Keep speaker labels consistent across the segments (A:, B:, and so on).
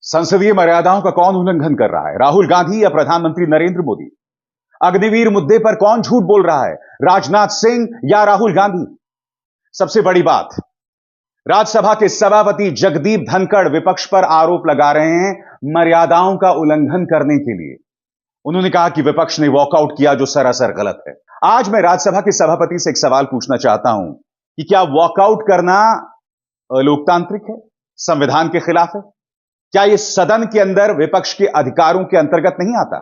A: संसदीय मर्यादाओं का कौन उल्लंघन कर रहा है, राहुल गांधी या प्रधानमंत्री नरेंद्र मोदी? अग्निवीर मुद्दे पर कौन झूठ बोल रहा है, राजनाथ सिंह या राहुल गांधी? सबसे बड़ी बात, राज्यसभा के सभापति जगदीप धनखड़ विपक्ष पर आरोप लगा रहे हैं मर्यादाओं का उल्लंघन करने के लिए। उन्होंने कहा कि विपक्ष ने वॉकआउट किया, जो सरासर गलत है। आज मैं राज्यसभा के सभापति से एक सवाल पूछना चाहता हूं कि क्या वॉकआउट करना लोकतांत्रिक है, संविधान के खिलाफ है? क्या यह सदन के अंदर विपक्ष के अधिकारों के अंतर्गत नहीं आता?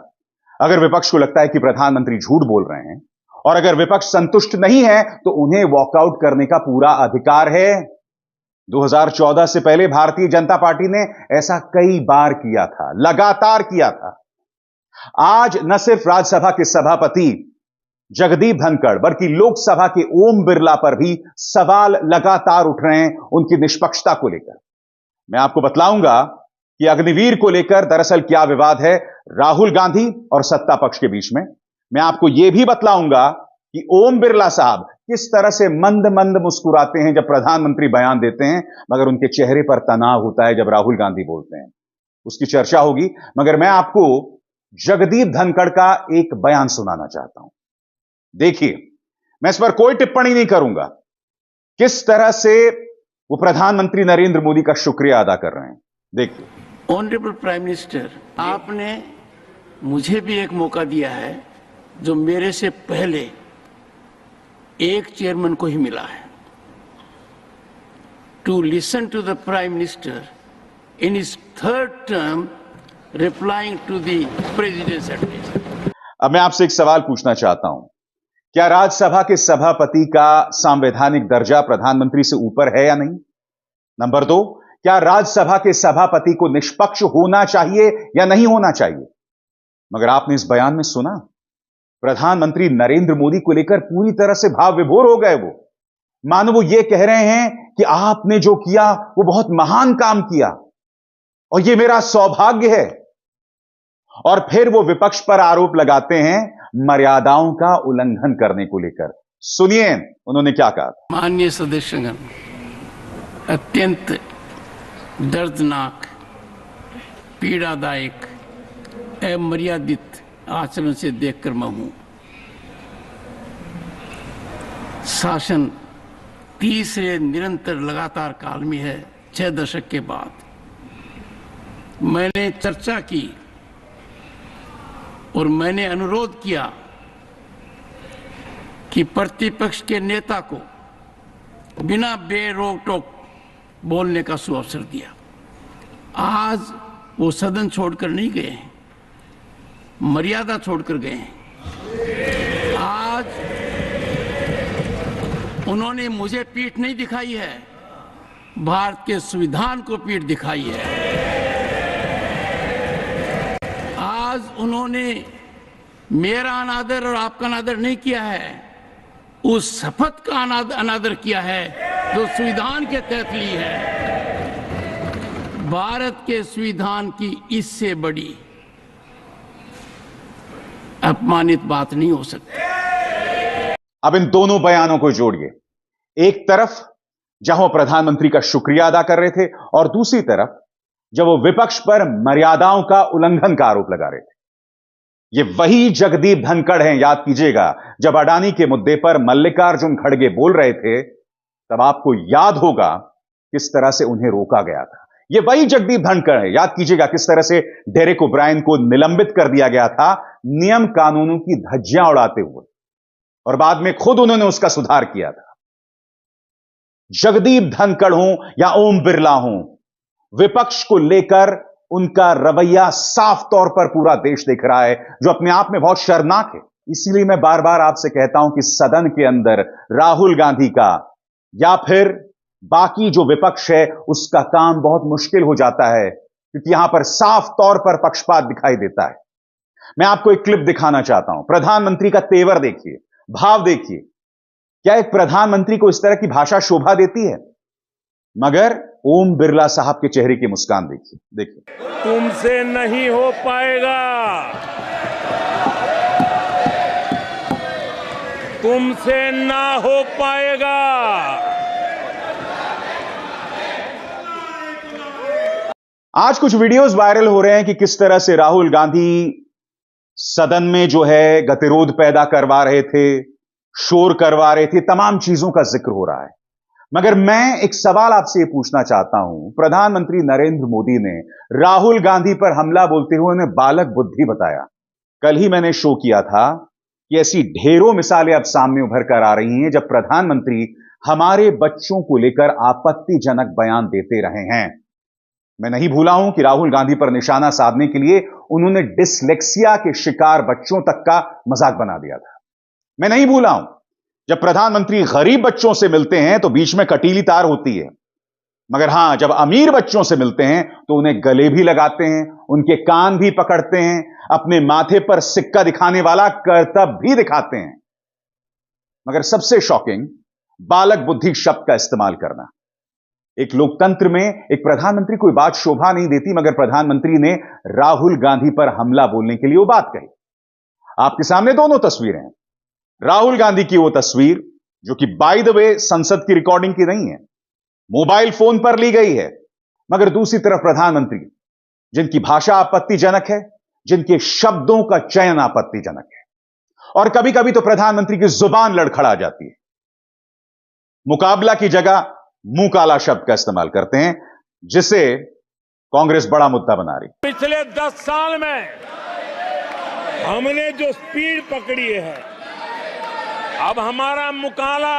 A: अगर विपक्ष को लगता है कि प्रधानमंत्री झूठ बोल रहे हैं और अगर विपक्ष संतुष्ट नहीं है तो उन्हें वॉकआउट करने का पूरा अधिकार है। 2014 से पहले भारतीय जनता पार्टी ने ऐसा कई बार किया था, लगातार किया था। आज न सिर्फ राज्यसभा के सभापति जगदीप धनखड़ बल्कि लोकसभा के ओम बिरला पर भी सवाल लगातार उठ रहे हैं उनकी निष्पक्षता को लेकर। मैं आपको बतलाऊंगा कि अग्निवीर को लेकर दरअसल क्या विवाद है राहुल गांधी और सत्ता पक्ष के बीच में। मैं आपको यह भी बतलाऊंगा कि ओम बिरला साहब किस तरह से मंद मंद मुस्कुराते हैं जब प्रधानमंत्री बयान देते हैं, मगर उनके चेहरे पर तनाव होता है जब राहुल गांधी बोलते हैं। उसकी चर्चा होगी, मगर मैं आपको जगदीप धनखड़ का एक बयान सुनाना चाहता हूं। देखिए, मैं इस पर कोई टिप्पणी नहीं करूंगा। किस तरह से वो प्रधानमंत्री नरेंद्र मोदी का शुक्रिया अदा कर रहे हैं, देखिए।
B: ऑनरेबल प्राइम मिनिस्टर, आपने मुझे भी एक मौका दिया है जो मेरे से पहले एक चेयरमैन को ही मिला है, to listen to the prime minister in his third term replying to the president's address.
A: अब मैं आपसे एक सवाल पूछना चाहता हूं, क्या राज्यसभा के सभापति का संवैधानिक दर्जा प्रधानमंत्री से ऊपर है या नहीं? नंबर 2, क्या राज्यसभा के सभापति को निष्पक्ष होना चाहिए या नहीं होना चाहिए? मगर आपने इस बयान में सुना, प्रधानमंत्री नरेंद्र मोदी को लेकर पूरी तरह से भाव विभोर हो गए। वो मानो वो ये कह रहे हैं कि आपने जो किया वो बहुत महान काम किया और ये मेरा सौभाग्य है। और फिर वो विपक्ष पर आरोप लगाते हैं मर्यादाओं का उल्लंघन करने को लेकर। सुनिए उन्होंने क्या कहा।
B: माननीय सदस्यगण, अत्यंत दर्दनाक, पीड़ादायक, अमर्यादित आचरण से देखकर मैं हूं। शासन तीसरे निरंतर लगातार काल में है। 6 दशक के बाद मैंने चर्चा की और मैंने अनुरोध किया कि प्रतिपक्ष के नेता को बिना बेरोक टोक बोलने का सुअवसर दिया। आज वो सदन छोड़कर नहीं गए हैं, मर्यादा छोड़कर गए हैं। आज उन्होंने मुझे पीठ नहीं दिखाई है, भारत के संविधान को पीठ दिखाई है। आज उन्होंने मेरा अनादर और आपका अनादर नहीं किया है, उस शपथ का अनादर किया है जो संविधान के तहत ली है। भारत के संविधान की इससे बड़ी अपमानित बात नहीं हो सकती।
A: अब इन दोनों बयानों को जोड़िए। एक तरफ जहां वो प्रधानमंत्री का शुक्रिया अदा कर रहे थे और दूसरी तरफ जब वो विपक्ष पर मर्यादाओं का उल्लंघन का आरोप लगा रहे थे। ये वही जगदीप धनखड़ हैं, याद कीजिएगा, जब अडानी के मुद्दे पर मल्लिकार्जुन खड़गे बोल रहे थे तब आपको याद होगा किस तरह से उन्हें रोका गया था। ये वही जगदीप धनखड़ है, याद कीजिएगा किस तरह से डेरेक ओब्रायन को निलंबित कर दिया गया था नियम कानूनों की धज्जियां उड़ाते हुए, और बाद में खुद उन्होंने उसका सुधार किया था। जगदीप धनखड़ हों या ओम बिरला हों, विपक्ष को लेकर उनका रवैया साफ तौर पर पूरा देश देख रहा है, जो अपने आप में बहुत शर्मनाक है। इसीलिए मैं बार बार आपसे कहता हूं कि सदन के अंदर राहुल गांधी का या फिर बाकी जो विपक्ष है उसका काम बहुत मुश्किल हो जाता है, क्योंकि यहां पर साफ तौर पर पक्षपात दिखाई देता है। मैं आपको एक क्लिप दिखाना चाहता हूं। प्रधानमंत्री का तेवर देखिए, भाव देखिए। क्या एक प्रधानमंत्री को इस तरह की भाषा शोभा देती है? मगर ओम बिरला साहब के चेहरे की मुस्कान देखिए, देखिए।
C: तुमसे नहीं हो पाएगा, तुमसे ना हो पाएगा।
A: आज कुछ वीडियोस वायरल हो रहे हैं कि किस तरह से राहुल गांधी सदन में जो है गतिरोध पैदा करवा रहे थे, शोर करवा रहे थे, तमाम चीजों का जिक्र हो रहा है। मगर मैं एक सवाल आपसे यह पूछना चाहता हूं, प्रधानमंत्री नरेंद्र मोदी ने राहुल गांधी पर हमला बोलते हुए उन्हें बालक बुद्धि बताया। कल ही मैंने शो किया था कि ऐसी ढेरों मिसालें अब सामने उभर कर आ रही हैं जब प्रधानमंत्री हमारे बच्चों को लेकर आपत्तिजनक बयान देते रहे हैं। मैं नहीं भूला हूं कि राहुल गांधी पर निशाना साधने के लिए उन्होंने डिसलेक्सिया के शिकार बच्चों तक का मजाक बना दिया था। मैं नहीं भूला हूं जब प्रधानमंत्री गरीब बच्चों से मिलते हैं तो बीच में कटीली तार होती है, मगर हां, जब अमीर बच्चों से मिलते हैं तो उन्हें गले भी लगाते हैं, उनके कान भी पकड़ते हैं, अपने माथे पर सिक्का दिखाने वाला करतब भी दिखाते हैं। मगर सबसे शॉकिंग, बालक बुद्धि शब्द का इस्तेमाल करना। एक लोकतंत्र में एक प्रधानमंत्री कोई बात शोभा नहीं देती, मगर प्रधानमंत्री ने राहुल गांधी पर हमला बोलने के लिए वो बात कही। आपके सामने दोनों तस्वीरें हैं। राहुल गांधी की वो तस्वीर जो कि बाय द वे संसद की रिकॉर्डिंग की नहीं है, मोबाइल फोन पर ली गई है, मगर दूसरी तरफ प्रधानमंत्री जिनकी भाषा आपत्तिजनक है, जिनके शब्दों का चयन आपत्तिजनक है, और कभी कभी तो प्रधानमंत्री की जुबान लड़खड़ा जाती है। मुकाबला की जगह मुंह काला शब्द का इस्तेमाल करते हैं, जिसे कांग्रेस बड़ा मुद्दा बना रही।
C: पिछले 10 साल में हमने जो स्पीड पकड़ी है, अब हमारा मुकाला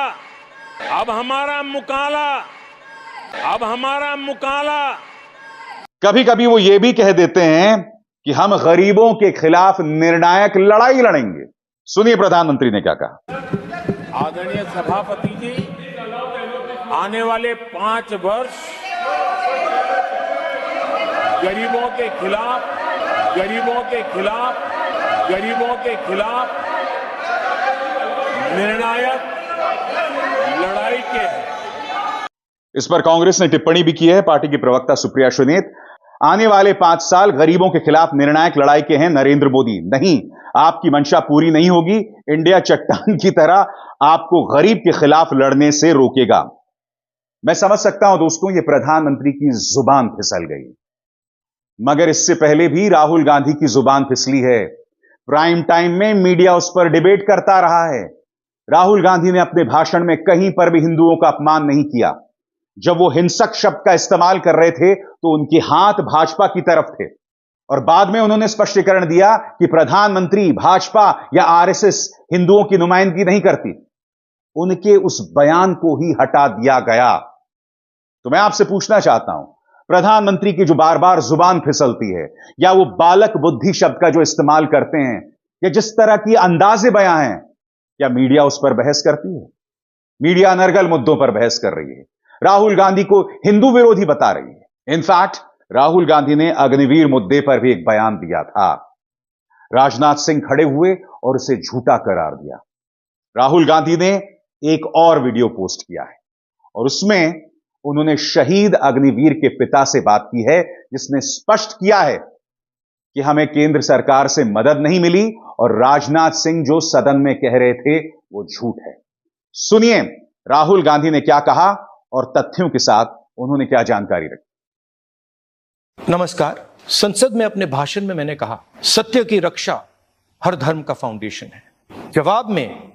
A: कभी कभी वो ये भी कह देते हैं कि हम गरीबों के खिलाफ निर्णायक लड़ाई लड़ेंगे। सुनिए प्रधानमंत्री ने क्या कहा।
C: आदरणीय सभापति जी, आने वाले 5 वर्ष गरीबों के खिलाफ निर्णायक लड़ाई के हैं।
A: इस पर कांग्रेस ने टिप्पणी भी की है। पार्टी की प्रवक्ता सुप्रिया सुनीत, आने वाले 5 साल गरीबों के खिलाफ निर्णायक लड़ाई के हैं नरेंद्र मोदी। नहीं, आपकी मंशा पूरी नहीं होगी। इंडिया चट्टान की तरह आपको गरीब के खिलाफ लड़ने से रोकेगा। मैं समझ सकता हूं दोस्तों, यह प्रधानमंत्री की जुबान फिसल गई, मगर इससे पहले भी राहुल गांधी की जुबान फिसली है। प्राइम टाइम में मीडिया उस पर डिबेट करता रहा है। राहुल गांधी ने अपने भाषण में कहीं पर भी हिंदुओं का अपमान नहीं किया। जब वो हिंसक शब्द का इस्तेमाल कर रहे थे तो उनके हाथ भाजपा की तरफ थे, और बाद में उन्होंने स्पष्टीकरण दिया कि प्रधानमंत्री, भाजपा या आरएसएस हिंदुओं की नुमाइंदगी नहीं करती। उनके उस बयान को ही हटा दिया गया। तो मैं आपसे पूछना चाहता हूं, प्रधानमंत्री की जो बार बार जुबान फिसलती है, या वो बालक बुद्धि शब्द का जो इस्तेमाल करते हैं, या जिस तरह की अंदाजे बयां हैं, क्या मीडिया उस पर बहस करती है? मीडिया अनर्गल मुद्दों पर बहस कर रही है, राहुल गांधी को हिंदू विरोधी बता रही है। इनफैक्ट राहुल गांधी ने अग्निवीर मुद्दे पर भी एक बयान दिया था। राजनाथ सिंह खड़े हुए और उसे झूठा करार दिया। राहुल गांधी ने एक और वीडियो पोस्ट किया है और उसमें उन्होंने शहीद अग्निवीर के पिता से बात की है, जिसने स्पष्ट किया है कि हमें केंद्र सरकार से मदद नहीं मिली और राजनाथ सिंह जो सदन में कह रहे थे वो झूठ है। सुनिए राहुल गांधी ने क्या कहा और तथ्यों के साथ उन्होंने क्या जानकारी रखी।
D: नमस्कार। संसद में अपने भाषण में मैंने कहा, सत्य की रक्षा हर धर्म का फाउंडेशन है। जवाब में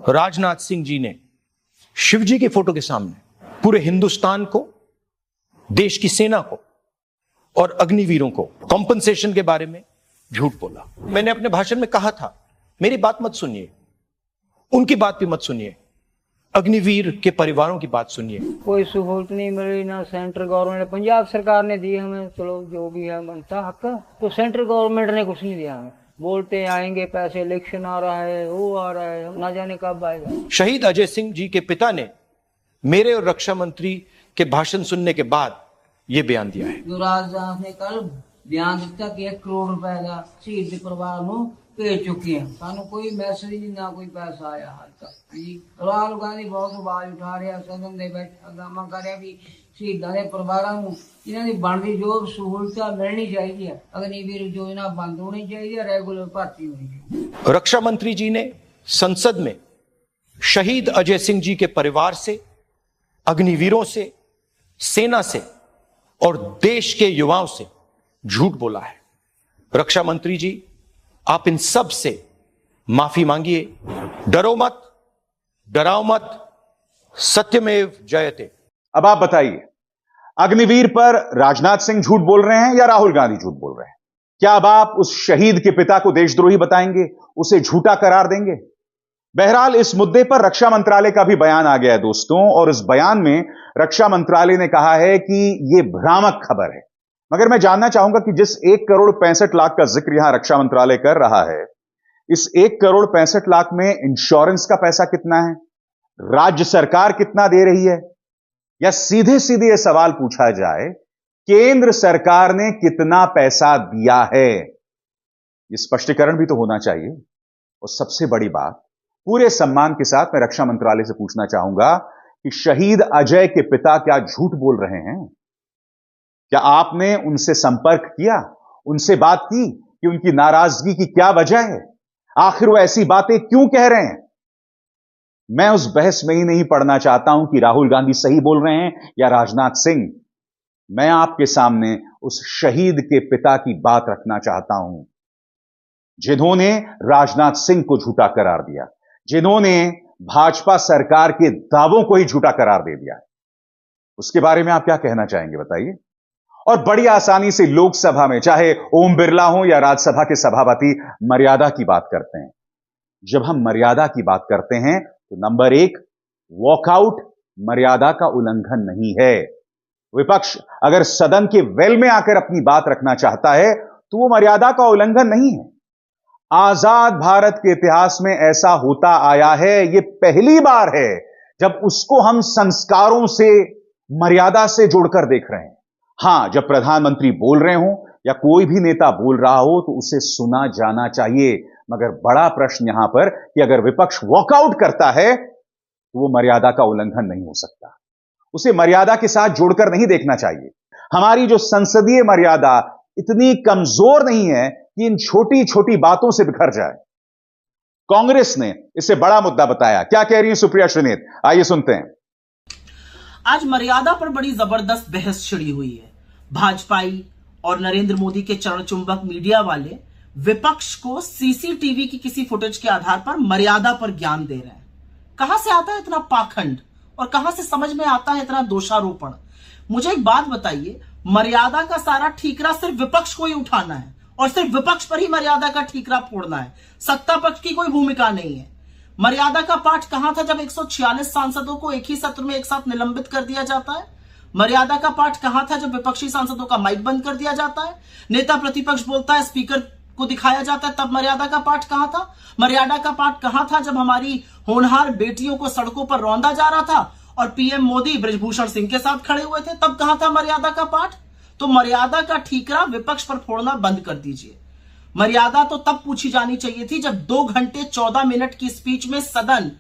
D: राजनाथ सिंह जी ने शिव जी की फोटो के सामने पूरे हिंदुस्तान को, देश की सेना को और अग्निवीरों को कॉम्पनसेशन के बारे में झूठ बोला। मैंने अपने भाषण में कहा था, मेरी बात मत सुनिए, उनकी बात भी मत सुनिए, अग्निवीर के परिवारों की बात सुनिए।
E: कोई सहूलत नहीं मिली ना सेंट्रल गवर्नमेंट, पंजाब सरकार ने दी हमें, चलो जो भी है बनता हक, तो सेंट्रल गवर्नमेंट ने कुछ नहीं दिया हमें। बोलते आएंगे पैसे, इलेक्शन आ रहा है, वो आ रहा है, ना जाने कब आएगा।
D: शहीद अजय सिंह जी के पिता ने मेरे और रक्षा मंत्री के भाषण सुनने के बाद ये बयान दिया है।
E: जो राजनाथ ने कल बयान दिता कि 1 करोड़ रुपए का शहीद परिवार को भेज चुके हैं, सानू कोई मैसेज नहीं, ना कोई पैसा आया हाल तक। राहुल गांधी बहुत आवाज उठा रहा, सदन दे बैठा हंगामा कर रहा भी शहीदों के परिवारों को इन्हों की बनती जो सहूलत मिलनी चाहिए, अग्निवीर योजना बंद होनी चाहिए, रेगुलर भर्ती होनी चाहिए।
D: रक्षा मंत्री जी ने संसद में शहीद अजय सिंह जी के परिवार से, अग्निवीरों से, सेना से और देश के युवाओं से झूठ बोला है। रक्षा मंत्री जी, आप इन सब से माफी मांगिए। डरो मत, डराओ मत, सत्यमेव जयते।
A: अब आप बताइए, अग्निवीर पर राजनाथ सिंह झूठ बोल रहे हैं या राहुल गांधी झूठ बोल रहे हैं? क्या अब आप उस शहीद के पिता को देशद्रोही बताएंगे, उसे झूठा करार देंगे? बहरहाल इस मुद्दे पर रक्षा मंत्रालय का भी बयान आ गया है दोस्तों, और इस बयान में रक्षा मंत्रालय ने कहा है कि यह भ्रामक खबर है। मगर मैं जानना चाहूंगा कि जिस 1,65,00,000 का जिक्र यहां रक्षा मंत्रालय कर रहा है, इस 1,65,00,000 में इंश्योरेंस का पैसा कितना है? राज्य सरकार कितना दे रही है? या सीधे सीधे यह सवाल पूछा जाए, केंद्र सरकार ने कितना पैसा दिया है? यह स्पष्टीकरण भी तो होना चाहिए। और सबसे बड़ी बात, पूरे सम्मान के साथ मैं रक्षा मंत्रालय से पूछना चाहूंगा कि शहीद अजय के पिता क्या झूठ बोल रहे हैं? क्या आपने उनसे संपर्क किया, उनसे बात की कि उनकी नाराजगी की क्या वजह है? आखिर वो ऐसी बातें क्यों कह रहे हैं? मैं उस बहस में ही नहीं पड़ना चाहता हूं कि राहुल गांधी सही बोल रहे हैं या राजनाथ सिंह। मैं आपके सामने उस शहीद के पिता की बात रखना चाहता हूं, जिन्होंने राजनाथ सिंह को झूठा करार दिया, जिन्होंने भाजपा सरकार के दावों को ही झूठा करार दे दिया। उसके बारे में आप क्या कहना चाहेंगे, बताइए। और बड़ी आसानी से लोकसभा में चाहे ओम बिरला हो या राज्यसभा के सभापति मर्यादा की बात करते हैं। जब हम मर्यादा की बात करते हैं तो नंबर 1, वॉकआउट मर्यादा का उल्लंघन नहीं है। विपक्ष अगर सदन के वेल में आकर अपनी बात रखना चाहता है तो वो मर्यादा का उल्लंघन नहीं है। आजाद भारत के इतिहास में ऐसा होता आया है, यह पहली बार है जब उसको हम संस्कारों से, मर्यादा से जोड़कर देख रहे हैं। हां, जब प्रधानमंत्री बोल रहे हो या कोई भी नेता बोल रहा हो तो उसे सुना जाना चाहिए। मगर बड़ा प्रश्न यहां पर कि अगर विपक्ष वॉकआउट करता है तो वो मर्यादा का उल्लंघन नहीं हो सकता। उसे मर्यादा के साथ जोड़कर नहीं देखना चाहिए। हमारी जो संसदीय मर्यादा इतनी कमजोर नहीं है कि इन छोटी छोटी बातों से बिखर जाए। कांग्रेस ने इसे बड़ा मुद्दा बताया। क्या कह रही है सुप्रिया श्रीनेत, आइए सुनते हैं।
F: आज मर्यादा पर बड़ी जबरदस्त बहस छिड़ी हुई है। भाजपाई और नरेंद्र मोदी के चरण चुंबक मीडिया वाले विपक्ष को सीसीटीवी की किसी फुटेज के आधार पर मर्यादा पर ज्ञान दे रहे हैं। कहां से आता है इतना पाखंड और कहां से समझ में आता है इतना दोषारोपण? मुझे एक बात बताइए, मर्यादा का सारा ठीकरा सिर्फ विपक्ष को ही उठाना है और सिर्फ विपक्ष पर ही मर्यादा का ठीकरा फोड़ना है, सत्ता पक्ष की कोई भूमिका नहीं है। मर्यादा का पाठ कहां था जब 146 सांसदों को एक ही सत्र में एक साथ निलंबित कर दिया जाता है? मर्यादा का पाठ कहां था जब विपक्षी सांसदों का माइक बंद कर दिया जाता है, नेता प्रतिपक्ष बोलता है, स्पीकर को दिखाया जाता है, तब मर्यादा का पाठ कहां था? मर्यादा का पाठ कहां था जब हमारी होनहार बेटियों को सड़कों पर रौंदा जा रहा था और पीएम मोदी बृजभूषण सिंह के साथ खड़े हुए थे, तब कहां था मर्यादा का पाठ? तो मर्यादा का ठीकरा विपक्ष पर फोड़ना बंद कर दीजिए। मर्यादा तो तब पूछी जानी चाहिए थी जब 2 घंटे 14 मिनट की स्पीच में सदन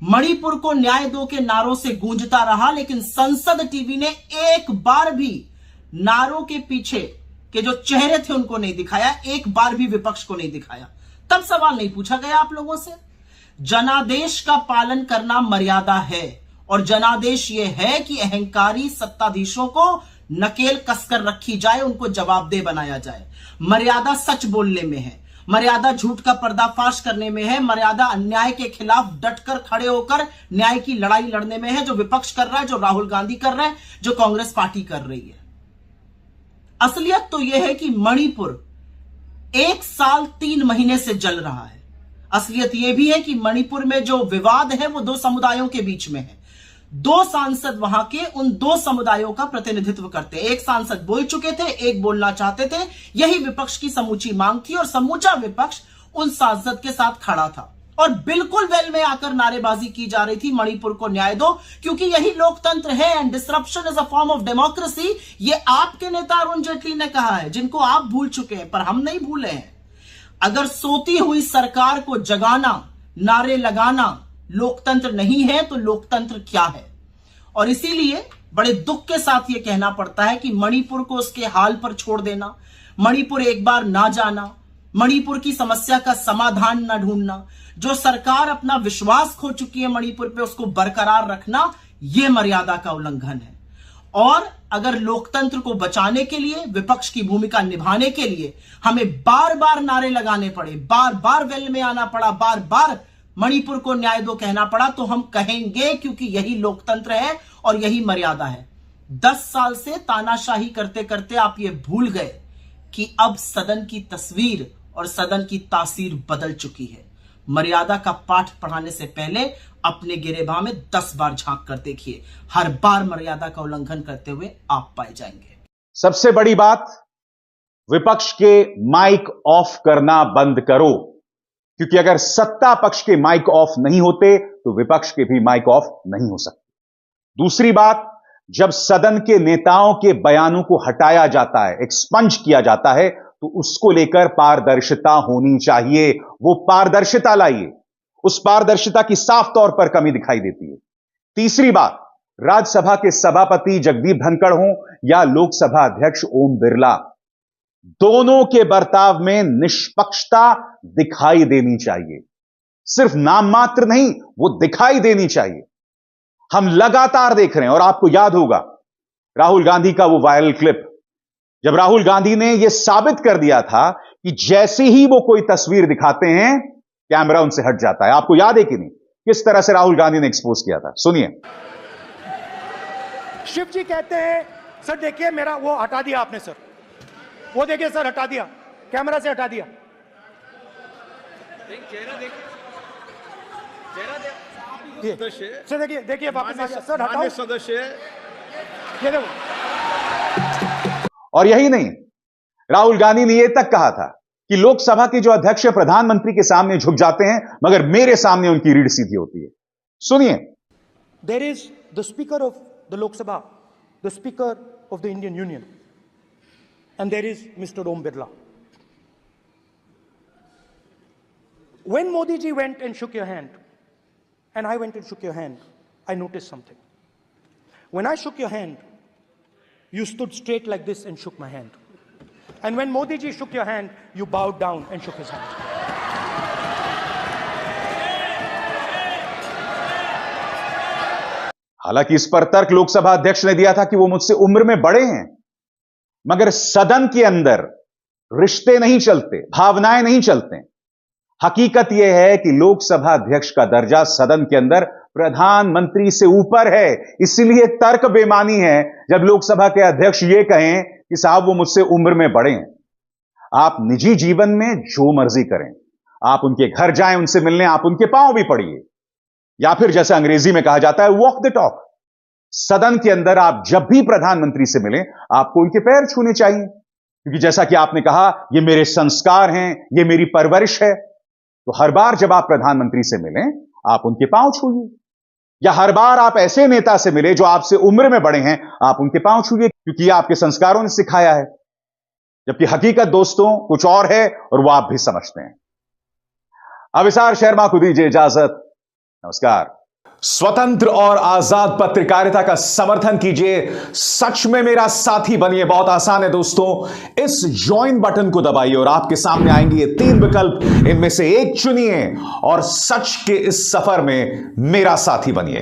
F: मणिपुर को न्याय दो के नारों से गूंजता रहा, लेकिन संसद टीवी ने एक बार भी नारों के पीछे के जो चेहरे थे उनको नहीं दिखाया, एक बार भी विपक्ष को नहीं दिखाया। तब सवाल नहीं पूछा गया आप लोगों से। जनादेश का पालन करना मर्यादा है और जनादेश यह है कि अहंकारी सत्ताधीशों को नकेल कसकर रखी जाए, उनको जवाबदेह बनाया जाए। मर्यादा सच बोलने में है, मर्यादा झूठ का पर्दाफाश करने में है, मर्यादा अन्याय के खिलाफ डटकर खड़े होकर न्याय की लड़ाई लड़ने में है, जो विपक्ष कर रहा है, जो राहुल गांधी कर रहा है, जो कांग्रेस पार्टी कर रही है। असलियत तो यह है कि मणिपुर 1 साल 3 महीने से जल रहा है। असलियत यह भी है कि मणिपुर में जो विवाद है वो 2 समुदायों के बीच में है। 2 सांसद वहां के उन 2 समुदायों का प्रतिनिधित्व करते हैं। एक सांसद बोल चुके थे, एक बोलना चाहते थे। यही विपक्ष की समूची मांग थी और समूचा विपक्ष उन सांसद के साथ खड़ा था और बिल्कुल वेल में आकर नारेबाजी की जा रही थी, मणिपुर को न्याय दो, क्योंकि यही लोकतंत्र है and disruption is a form of democracy. ये आपके नेता अरुण जेटली ने कहा है, जिनको आप भूल चुके हैं, पर हम नहीं भूले हैं। अगर सोती हुई सरकार को जगाना, नारे लगाना लोकतंत्र नहीं है तो लोकतंत्र क्या है? और इसीलिए बड़े दुख के साथ यह कहना पड़ता है कि मणिपुर को उसके हाल पर छोड़ देना, मणिपुर एक बार ना जाना, मणिपुर की समस्या का समाधान ना ढूंढना, जो सरकार अपना विश्वास खो चुकी है मणिपुर पे उसको बरकरार रखना, यह मर्यादा का उल्लंघन है। और अगर लोकतंत्र को बचाने के लिए, विपक्ष की भूमिका निभाने के लिए हमें बार बार नारे लगाने पड़े, बार बार वेल में आना पड़ा, बार बार मणिपुर को न्याय दो कहना पड़ा, तो हम कहेंगे, क्योंकि यही लोकतंत्र है और यही मर्यादा है। 10 साल से तानाशाही करते करते आप ये भूल गए कि अब सदन की तस्वीर और सदन की तासीर बदल चुकी है। मर्यादा का पाठ पढ़ाने से पहले अपने गिरेबान में 10 बार झांक कर देखिए, हर बार मर्यादा का उल्लंघन करते हुए आप पाए जाएंगे।
A: सबसे बड़ी बात, विपक्ष के माइक ऑफ करना बंद करो, क्योंकि अगर सत्ता पक्ष के माइक ऑफ नहीं होते तो विपक्ष के भी माइक ऑफ नहीं हो सकते। दूसरी बात, जब सदन के नेताओं के बयानों को हटाया जाता है, एक्सपंज किया जाता है, तो उसको लेकर पारदर्शिता होनी चाहिए। वो पारदर्शिता लाइए, उस पारदर्शिता की साफ तौर पर कमी दिखाई देती है। तीसरी बात, राज्यसभा के सभापति जगदीप धनखड़ हों या लोकसभा अध्यक्ष ओम बिरला, दोनों के बर्ताव में निष्पक्षता दिखाई देनी चाहिए। सिर्फ नाम मात्र नहीं, वो दिखाई देनी चाहिए। हम लगातार देख रहे हैं, और आपको याद होगा राहुल गांधी का वो वायरल क्लिप, जब राहुल गांधी ने यह साबित कर दिया था कि जैसे ही वो कोई तस्वीर दिखाते हैं, कैमरा उनसे हट जाता है। आपको याद है कि नहीं, किस तरह से राहुल गांधी ने एक्सपोज किया था? सुनिए।
G: शिव जी कहते हैं, सर देखिए मेरा वो हटा दिया आपने सर, वो देखिए सर हटा दिया, कैमरा से हटा दिया। सर देखिए देखिए वापस आ गया सर, हटाओ सदस्य, ये देखो।
A: और यही नहीं, राहुल गांधी ने यह तक कहा था कि लोकसभा के जो अध्यक्ष प्रधानमंत्री के सामने झुक जाते हैं, मगर मेरे सामने उनकी रीढ़ सीधी होती है। सुनिए।
G: There is the speaker of the Lok Sabha, the speaker of the Indian union, and there is Mr. Om Birla. When Modi ji went and shook your hand, and I went and shook your hand, I noticed something. When I shook your hand, you stood straight like this and shook my hand. And when Modi ji shook your hand, you bowed down and shook his hand.
A: हालांकि इस पर तर्क लोकसभा अध्यक्ष ने दिया था कि वो मुझसे उम्र में बड़े हैं, मगर सदन के अंदर रिश्ते नहीं चलते, भावनाएं नहीं चलते। हकीकत यह है कि लोकसभा अध्यक्ष का दर्जा सदन के अंदर प्रधानमंत्री से ऊपर है। इसलिए तर्क बेमानी है जब लोकसभा के अध्यक्ष यह कहें कि साहब वो मुझसे उम्र में बड़े हैं। आप निजी जीवन में जो मर्जी करें, आप उनके घर जाएं, उनसे मिलने, आप उनके पांव भी पड़िए, या फिर जैसे अंग्रेजी में कहा जाता है वॉक द टॉक। सदन के अंदर आप जब भी प्रधानमंत्री से मिलें, आपको उनके पैर छूने चाहिए, क्योंकि जैसा कि आपने कहा, ये मेरे संस्कार हैं, ये मेरी परवरिश है। तो हर बार जब आप प्रधानमंत्री से मिलें, आप उनके पांव छूइए, या हर बार आप ऐसे नेता से मिले जो आपसे उम्र में बड़े हैं, आप उनके पांव छूइए, क्योंकि ये आपके संस्कारों ने सिखाया है। जबकि हकीकत दोस्तों कुछ और है, और वो आप भी समझते हैं। अविसार शर्मा को दीजिए इजाजत। नमस्कार। स्वतंत्र और आजाद पत्रकारिता का समर्थन कीजिए, सच में मेरा साथी बनिए। बहुत आसान है दोस्तों, इस ज्वाइन बटन को दबाइए और आपके सामने आएंगे ये 3 विकल्प, इनमें से एक चुनिए और सच के इस सफर में मेरा साथी बनिए।